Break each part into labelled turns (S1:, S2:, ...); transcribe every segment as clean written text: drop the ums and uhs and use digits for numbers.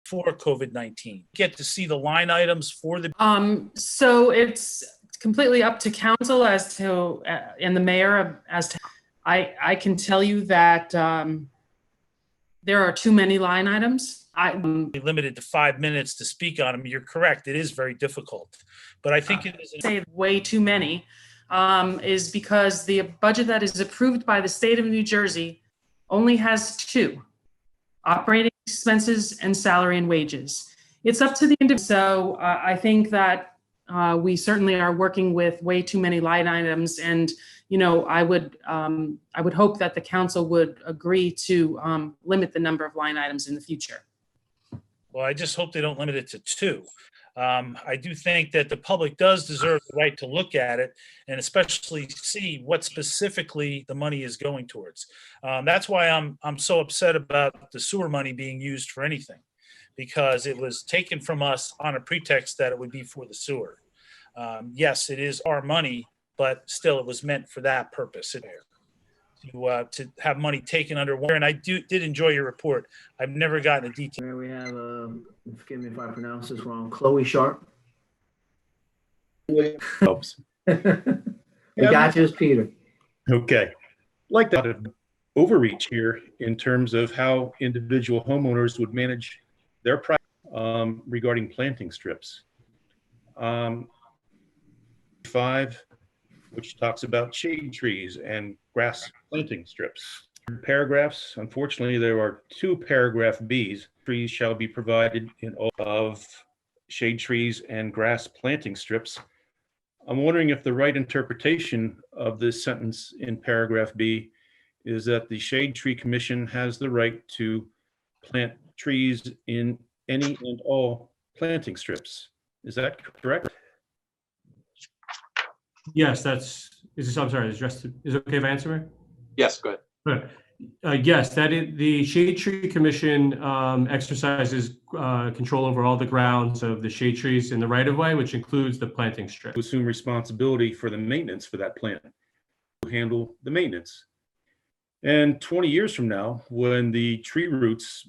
S1: for COVID-19? Get to see the line items for the.
S2: So it's completely up to council as to, and the mayor as to, I can tell you that there are too many line items.
S1: Limited to 5 minutes to speak on them. You're correct. It is very difficult, but I think it is.
S2: Say way too many is because the budget that is approved by the state of New Jersey only has two: operating expenses and salary and wages. It's up to the individual. So I think that we certainly are working with way too many line items, and I would hope that the council would agree to limit the number of line items in the future.
S1: Well, I just hope they don't limit it to two. I do think that the public does deserve the right to look at it and especially see what specifically the money is going towards. That's why I'm so upset about the sewer money being used for anything, because it was taken from us on a pretext that it would be for the sewer. Yes, it is our money, but still it was meant for that purpose. To have money taken underwater. And I did enjoy your report. I've never gotten a detail.
S3: Here we have, forgive me if I pronounce this wrong, Chloe Sharp.
S4: Helps.
S3: The guy is Peter.
S4: Okay. Like that overreach here in terms of how individual homeowners would manage their property regarding planting strips. 5, which talks about shade trees and grass planting strips. Paragraphs, unfortunately, there are 2 paragraph Bs. Trees shall be provided in all of shade trees and grass planting strips. I'm wondering if the right interpretation of this sentence in paragraph B is that the Shade Tree Commission has the right to plant trees in any and all planting strips. Is that correct?
S5: Yes, I'm sorry, is it okay if I answer?
S6: Yes, go ahead.
S5: Yes, the Shade Tree Commission exercises control over all the grounds of the shade trees in the right-of-way, which includes the planting strip.
S4: To assume responsibility for the maintenance for that plant, to handle the maintenance. And 20 years from now, when the tree roots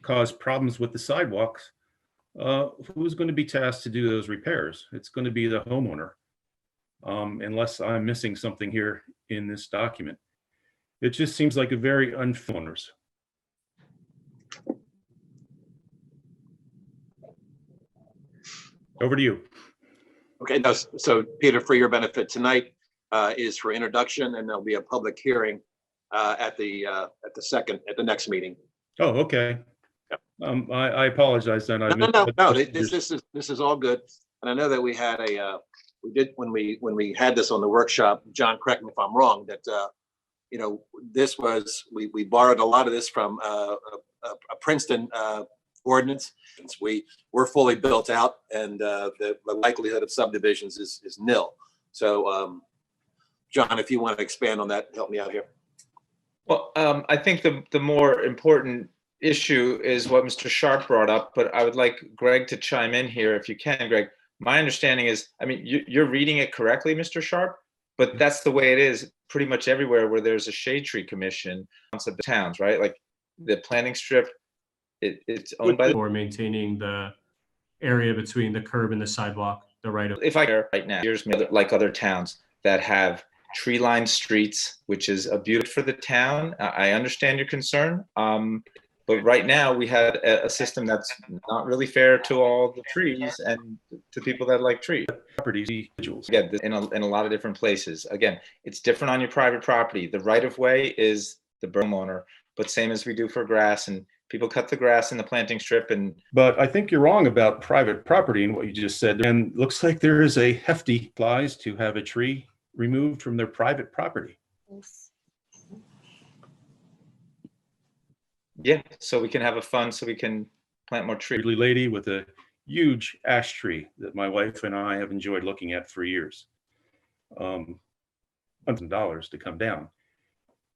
S4: cause problems with the sidewalks, who's going to be tasked to do those repairs? It's going to be the homeowner, unless I'm missing something here in this document. It just seems like a very unfair. Over to you.
S6: Okay, no, so Peter, for your benefit, tonight is for introduction, and there'll be a public hearing at the next meeting.
S4: Oh, okay. Yep. I apologize then.
S6: No. This is all good, and I know that we had when we had this on the workshop. John, correct me if I'm wrong. That this was we borrowed a lot of this from a Princeton ordinance. We're fully built out, and the likelihood of subdivisions is nil. So, John, if you want to expand on that, help me out here.
S7: Well, I think the more important issue is what Mr. Sharp brought up, but I would like Greg to chime in here if you can, Greg. My understanding is, I mean, you're reading it correctly, Mr. Sharp, but that's the way it is pretty much everywhere where there's a shade tree commission of the towns, right? Like the planting strip, it's owned by
S5: or maintaining the area between the curb and the sidewalk, the right of.
S7: If I care right now, here's like other towns that have tree-lined streets, which is a beauty for the town. I understand your concern, but right now we had a system that's not really fair to all the trees and to people that like trees.
S4: Properties,
S7: again, in a lot of different places. Again, it's different on your private property. The right-of-way is the homeowner, but same as we do for grass, and people cut the grass in the planting strip.
S4: But I think you're wrong about private property and what you just said. And looks like there is a hefty applies to have a tree removed from their private property.
S7: Yeah, so we can have a fund, so we can plant more trees.
S4: Elderly lady with a huge ash tree that my wife and I have enjoyed looking at for years. $100 to come down.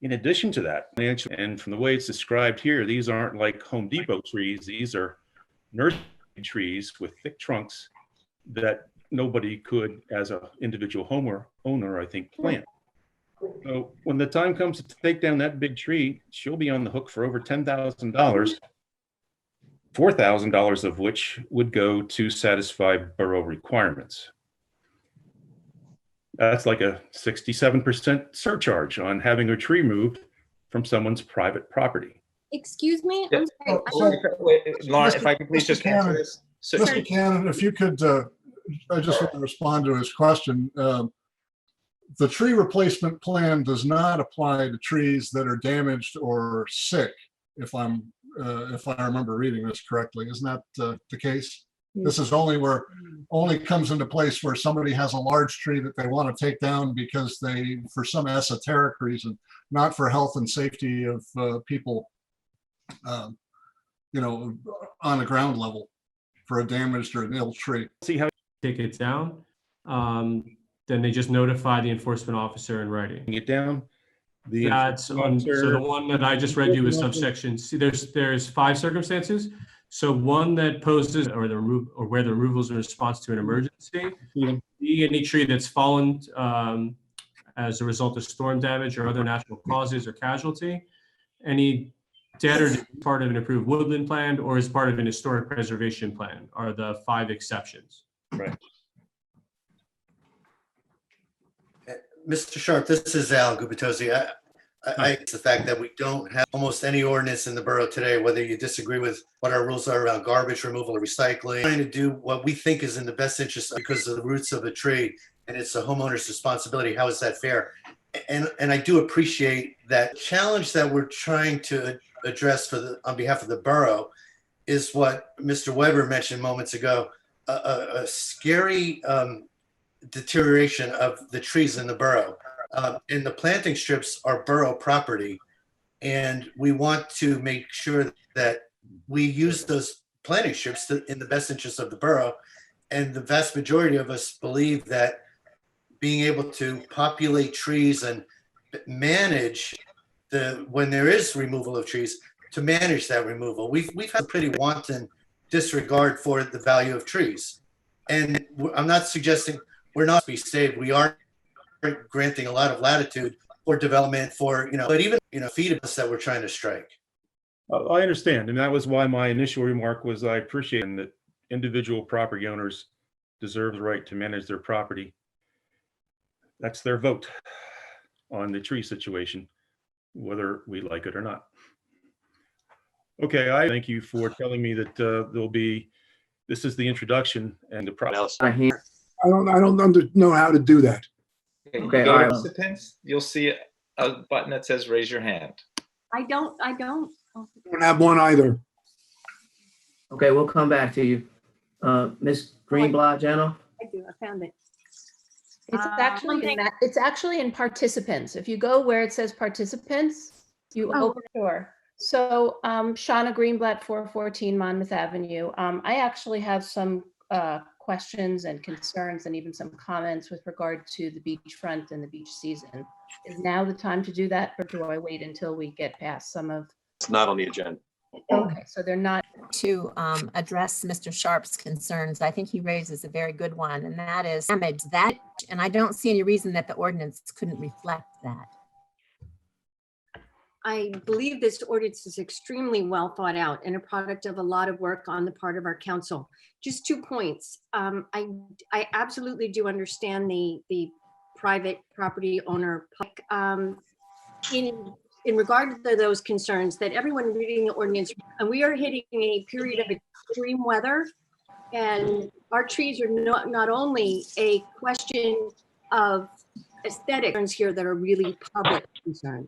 S4: In addition to that, and from the way it's described here, these aren't like Home Depot trees. These are nursery trees with thick trunks that nobody could, as an individual owner, I think, plant. So when the time comes to take down that big tree, she'll be on the hook for over $10,000 $4,000 of which would go to satisfy borough requirements. That's like a 67% surcharge on having a tree moved from someone's private property.
S8: Excuse me?
S7: Yeah.
S8: I'm sorry.
S7: Oh, sorry, wait, Lauren, if I could please
S9: Mr.
S7: just answer
S9: Cannon.
S7: this. So,
S9: Mr. Cannon, if you could, I just want to respond to his question. The tree replacement plan does not apply to trees that are damaged or sick, if I remember reading this correctly. Isn't that the case? This is only comes into place where somebody has a large tree that they want to take down because they, for some esoteric reason, not for health and safety of people, you know, on the ground level, for a damaged or an ill tree.
S4: See how
S5: Take it down. Then they just notify the enforcement officer in writing.
S4: it down. The
S5: That's on, so the one that I just read you is subsection C. There's 5 circumstances. So one that poses or where the removal is in response to an emergency. B, any tree that's fallen as a result of storm damage or other natural causes or casualty. Any dead or part of an approved woodland plan or as part of an historic preservation plan are the 5 exceptions.
S4: Right.
S10: Mr. Sharp, this is Al Gubitosi. It's the fact that we don't have almost any ordinance in the borough today, whether you disagree with what our rules are around garbage removal or recycling, trying to do what we think is in the best interest because of the roots of a tree, and it's a homeowner's responsibility. How is that fair? And I do appreciate that challenge that we're trying to address on behalf of the borough is what Mr. Weber mentioned moments ago, a scary deterioration of the trees in the borough. And the planting strips are borough property. And we want to make sure that we use those planting strips in the best interest of the borough. And the vast majority of us believe that being able to populate trees and manage when there is removal of trees, to manage that removal. We've had a pretty wanton disregard for the value of trees. And I'm not suggesting we're not to be saved. We are granting a lot of latitude for development but even, feed us that we're trying to strike.
S4: I understand. And that was why my initial remark was I appreciate that individual property owners deserve the right to manage their property. That's their vote on the tree situation, whether we like it or not. Okay, I thank you for telling me that this is the introduction and the process.
S3: I hear.
S11: I don't know how to do that.
S7: okay,
S3: Okay,
S7: go
S3: all
S7: to
S3: right.
S7: participants, you'll see a button that says raise your hand.
S8: I don't.
S11: I don't have one either.
S3: Okay, we'll come back to you. Ms. Greenblatt, Jenna?
S8: I do. I found it.
S12: It's actually it's actually in participants. If you go where it says participants, you open the door. So Shauna Greenblatt, 414 Monmouth Avenue. I actually have some questions and concerns and even some comments with regard to the beachfront and the beach season. Is now the time to do that, or do I wait until we get past some of?
S6: It's not on the agenda.
S12: Okay, so they're not.
S13: To address Mr. Sharp's concerns, I think he raises a very good one, and that is damage that, and I don't see any reason that the ordinance couldn't reflect that.
S8: I believe this ordinance is extremely well thought out and a product of a lot of work on the part of our council. Just 2 points. I absolutely do understand the private property owner. In regard to those concerns, that everyone reading the ordinance, and we are hitting a period of extreme weather, and our trees are not only a question of aesthetic concerns here that are really public concerns.